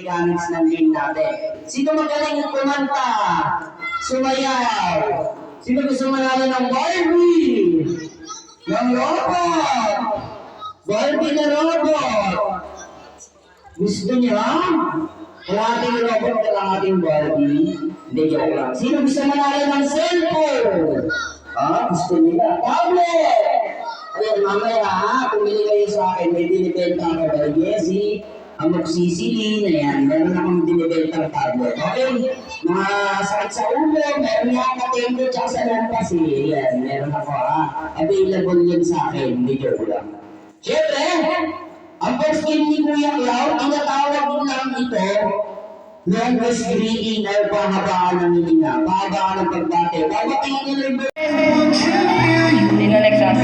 Gamits ng game natin. Sino magaling kumanta? Sumayaw. Sino gusto manalo ng Barbie? Ng robot? Barbie na robot. Gusto niya? Kalahating robot, kalahating Barbie. Hindi, joke lang. Sino gusto manalo ng cellphone? Gusto nila. Tablet! Ayan, mamaya ha, pumili kayo sa akin, may binibenta ako kay Jessie, ang magsisilin, ayan, meron akong binibentang tablet. Okay, mga sakit sa ulo, meron nga katempo, tsaka sa lampas eh, ayan, meron ako ha. Available yun sa akin, hindi joke lang. Siyempre, ang first game ni Kuya Cloud, ang natawag ko lang ito, longest greeting ay pahabaan ng hininga, pahabaan ng pagbate. Babatiin nyo rin ba? Sino next up?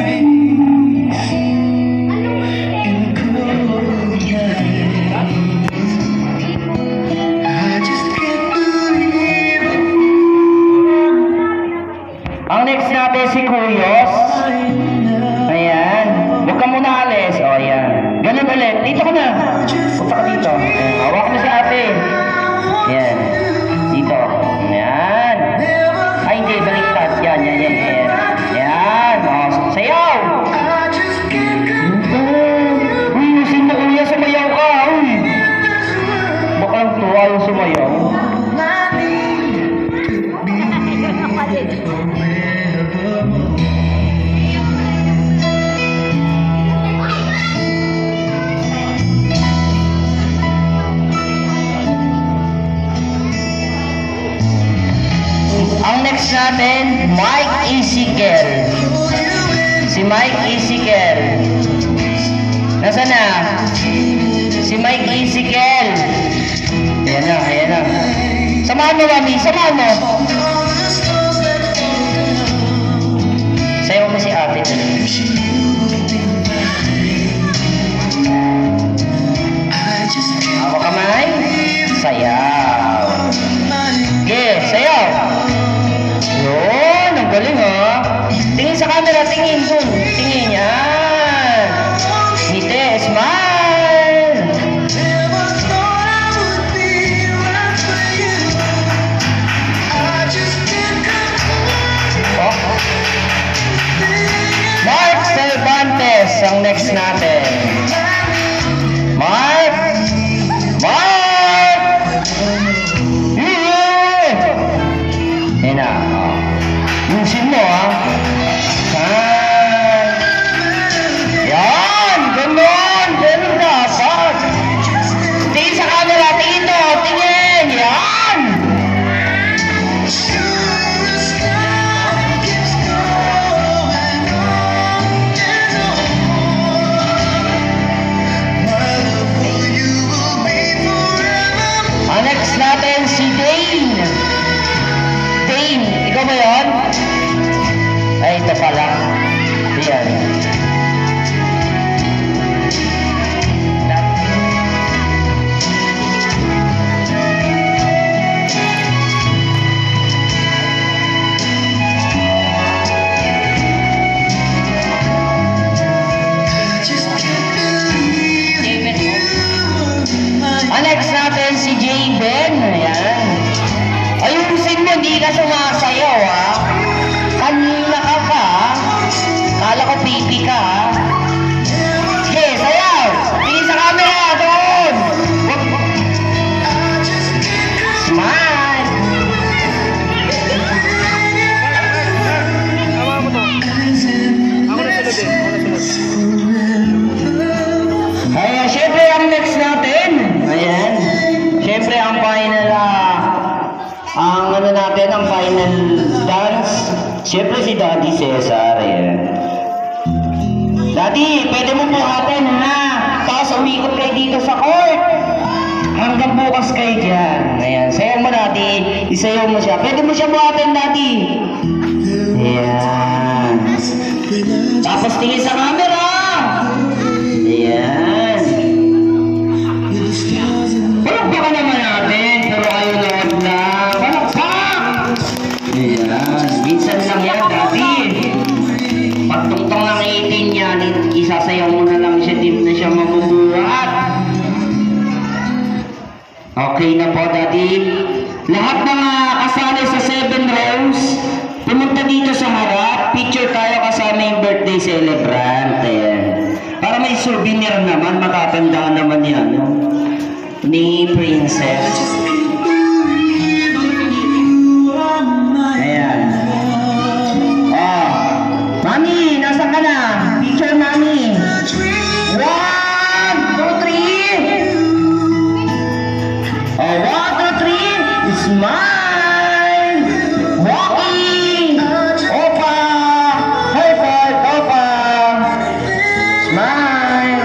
Ang next natin si Kuyos. Ayan. Huwag ka muna alis. O, ayan. Ganun ulit. Dito ka na. Punta ka dito. Hawak mo si ate. Ayan. Dito. Ayan. Ay, hindi. Baliktad. Yan, yan, yan. Ayan. Ayan. O, sayaw. Uy, sino kuya sumayaw ka? Uy. Baka lang tuwa yung sumayaw. Ang next natin, Mike Ezekiel. Si Mike Ezekiel. Nasaan na? Si Mike Ezekiel. Ayan na, ayan na. Samahan mo, Mami. Samahan mo. Sayaw mo si ate. Ako kamay. Sayaw. Okay, sayaw. Yun, ang galing ha. Tingin sa camera, tingin dun. Tingin yan. Ngiti, smile. Oh. Mark Cervantes ang next natin. Mark. Yan na. Yusin mo ha. Yan. Ganun. Ganun dapat. Tingin sa camera. Tingin mo. Tingin. Yan. Ang next natin si Dane. Ikaw ba yun? Ay, ito pala. Ayan. Ang next natin si J. Ben. Ayan. Ayusin mo, hindi ka sumasayaw ha. Kanina ka pa ha. Kala ko pipi ka ha. Sige, sayaw. Tingin sa camera, doon. Smile. Ayan, syempre ang next natin. Ayan. Syempre ang final ang ano natin, ang final dance, siyempre si Daddy Cesar, ayan. Daddy, pwede mo buhatin ha, tapos umikot kayo dito sa court, hanggang bukas kayo dyan, ayan, sayaw mo Daddy, isayaw mo siya, pwede mo siya buhatin Daddy, ayan, tapos tingin sa camera, ayan, walang baka naman natin, pero kayo lahat na, Okay na po, Daddy. Lahat ng kasali sa 7 rows, pumunta dito sa harap. Picture tayo kasama yung birthday celebrant. Ayan. Para may souvenir naman, matatandaan naman yan. No? Ni Princess. Ayan. Oh. Mami, nasa ka na? Picture, Mami. 1, 2, 3. Oh, 1, 2, 3. Smile. Walking. Opa. High five, Opa. Smile.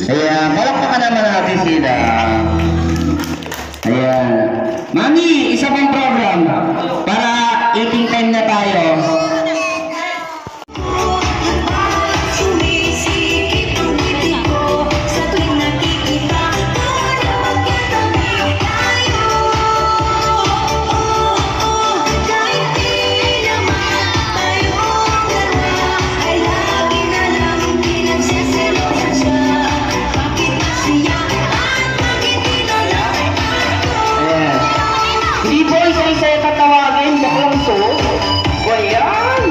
Ayan, palakpakan naman natin sila. Ayan. Mami, isa pang program para eating time na tayo. Sumisikip ang ngiti ko sa tuwing nakikita. Para na magkatabi tayo. Kahit di naman tayong dalawa, ay lagi na lang pinagseselosan siya. Bakit siya at bakit di na lang tayo? Ayan. Hindi po isa-isa yung tatawagin. Baklang to. O ayan.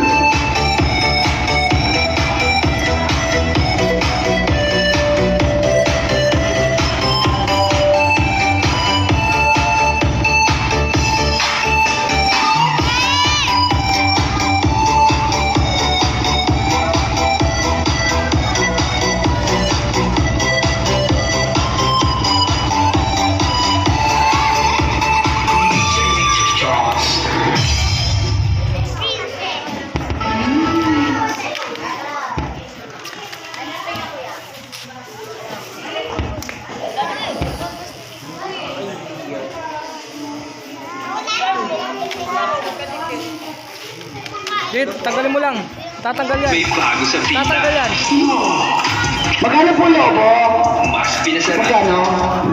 Jit, tanggalin mo lang. Tatanggal yan. May bago sa Tatanggal fila. yan. Magkano po lobo? Mas pinasarap. Magkano?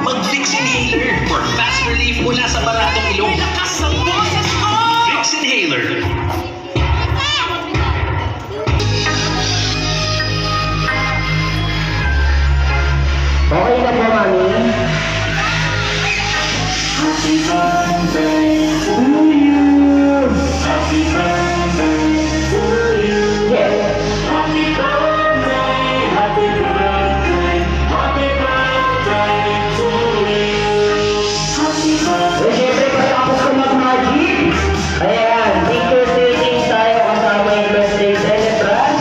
Mag-Vicks Inhaler for fast relief mula sa baratong ilong. Lakas ang boses ko! Vicks Inhaler. Okay na po, Mami. Happy birthday to you. Happy birthday to you. Yes. Happy birthday, happy birthday, happy birthday to you. Happy birthday. Siyempre, patapos ko mag-magic. Ayan, picture taking tayo kasama yung birthday celebrant.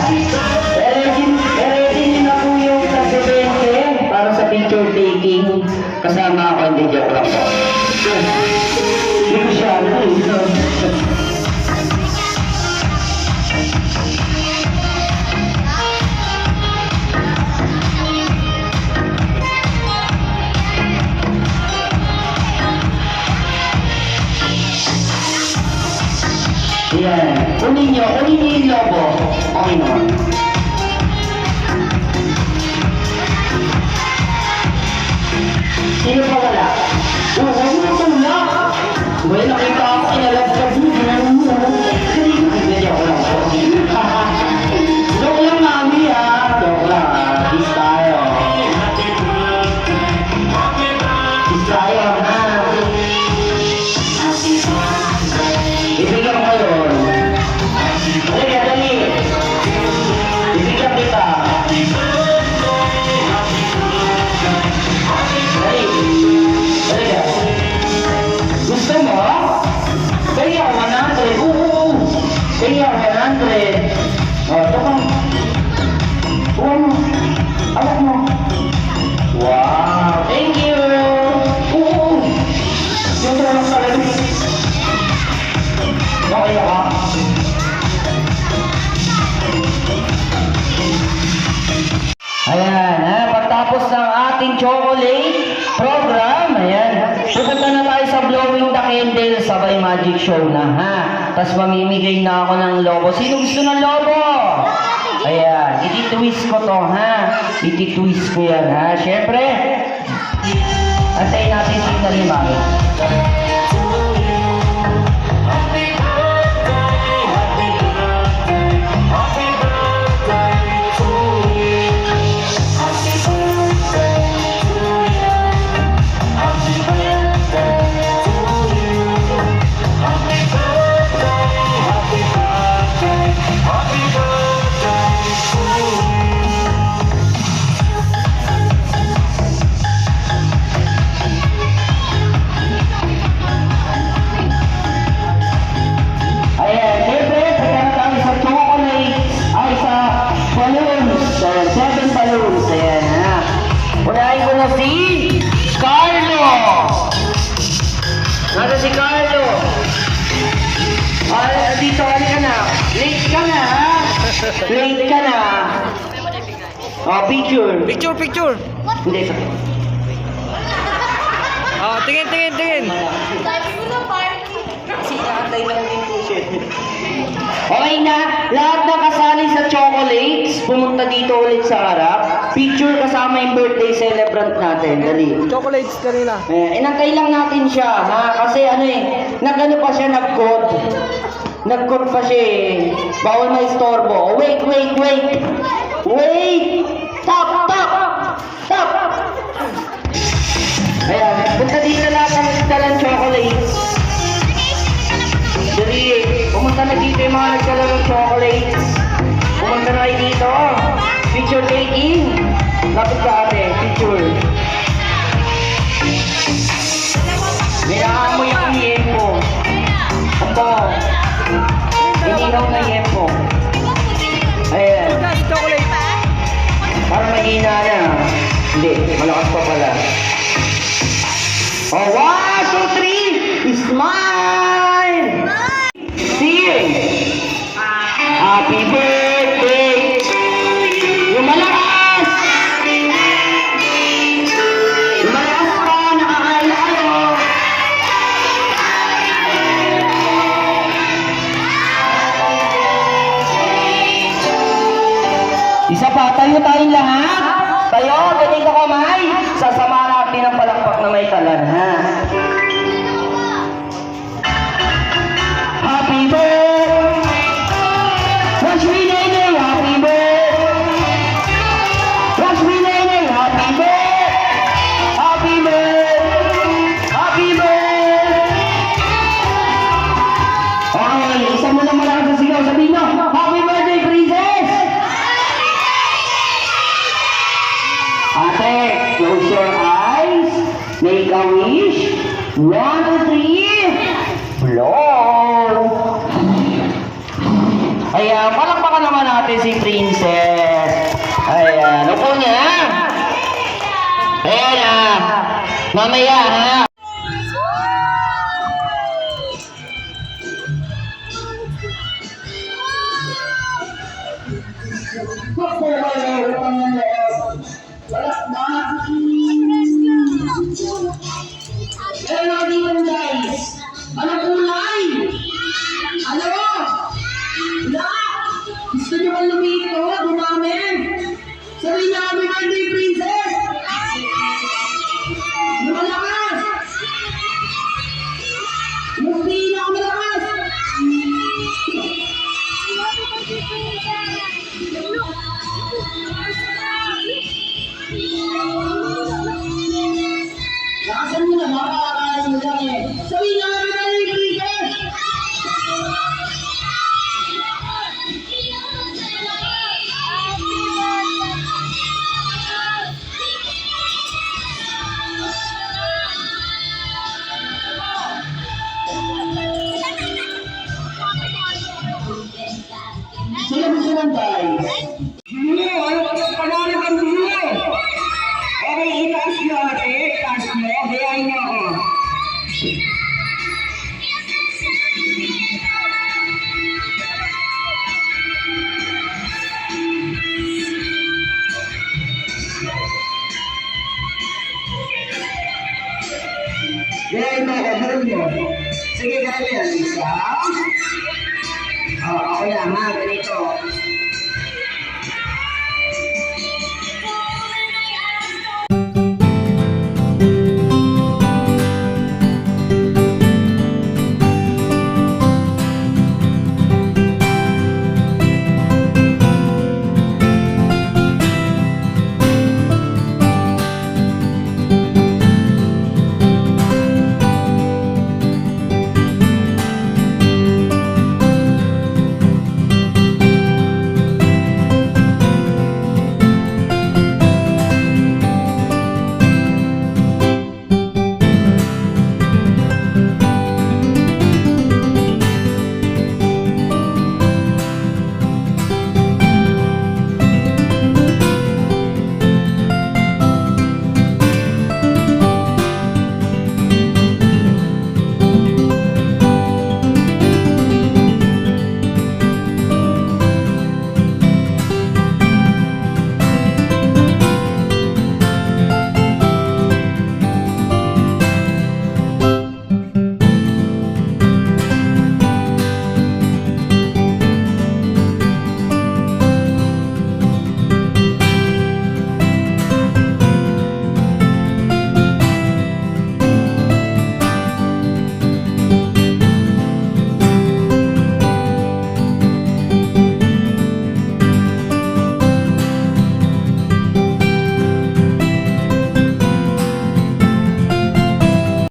Ready na po yung tag-20 para sa picture taking. Kasama ako, hindi joke lang po. Hindi ko siya, Yan. Kunin niyo yung lobo. Okay naman. Sino pa wala? Oo, huwag mo tulak. Well, nakita ako kinalab ka din. Hindi ako lang po. Joke lang, Mami, ha? Joke lang, ha? Kiss tayo. Kiss tayo, ha? Ibigyan ko yun. Halika, dali. Ibigyan kita. Dali. Halika. Gusto mo? Kaya 100. Oo. Kaya 100. O, ito ka. Kuha mo. Awak mo. Wow. Thank you. Oo. Yung tulong sa lalim. Okay ka? Ayan, pagtapos ng ating chocolate program, ayan, pupunta na tayo sa blowing the candle, sabay magic show na, ha? Tapos mamimigay na ako ng lobo. Sino gusto ng lobo? Ayan, iti-twist ko to, ha? Iti-twist ko yan, ha? Siyempre, antayin natin signal ni Mami. na si Carlo. Nasa si Carlo. Dito, ka na. Late ka na, ha? Late ka na. Oh, picture. Picture, picture. Hindi, sa... Oh, tingin, tingin, tingin. Okay na, lahat na kasali sa chocolates, pumunta dito ulit sa harap. Picture kasama yung birthday celebrant natin. Dali. Chocolates kanina. Inantay lang natin siya, ha? Kasi nag-ano pa siya, nag-code. Nag-code pa siya eh. Bawal na istorbo. Oh, wait. Wait! Stop! Ayan, punta dito lahat ng dalang chocolates. Dali, pumunta na dito yung mga nagdala ng chocolates. Pumunta na kayo dito. Picture taking. Lapit ka ate, picture. Minaamoy ang yempo. Ito. Inihaw na yempo. Ayan. Gas, chocolate. Parang mahina na. Hindi, malakas pa pala. Oh, 1, 2, 3! Smile! Sing! Happy birthday! Yung malakas! Yung malakas pa, nakakaalala. Isa pa, tayo tayong lahat. Tayo, ganyan ka kamay. Sasama natin ang palakpak na may kalan, ha? Happy birthday! Rush me, Nene! Happy birthday! Rush me, Nene! Happy birthday! Happy birthday! Happy birthday! Okay, isa mo naman ako sa sigaw. Sabihin nyo, Happy birthday, princess! Ate, close your eyes. Make a wish. 1, 2, 3. Blow. Ayan, palakpakan naman natin si Princess. Ayan, upo niya. Ayan na. Mamaya ha. Pero hindi mo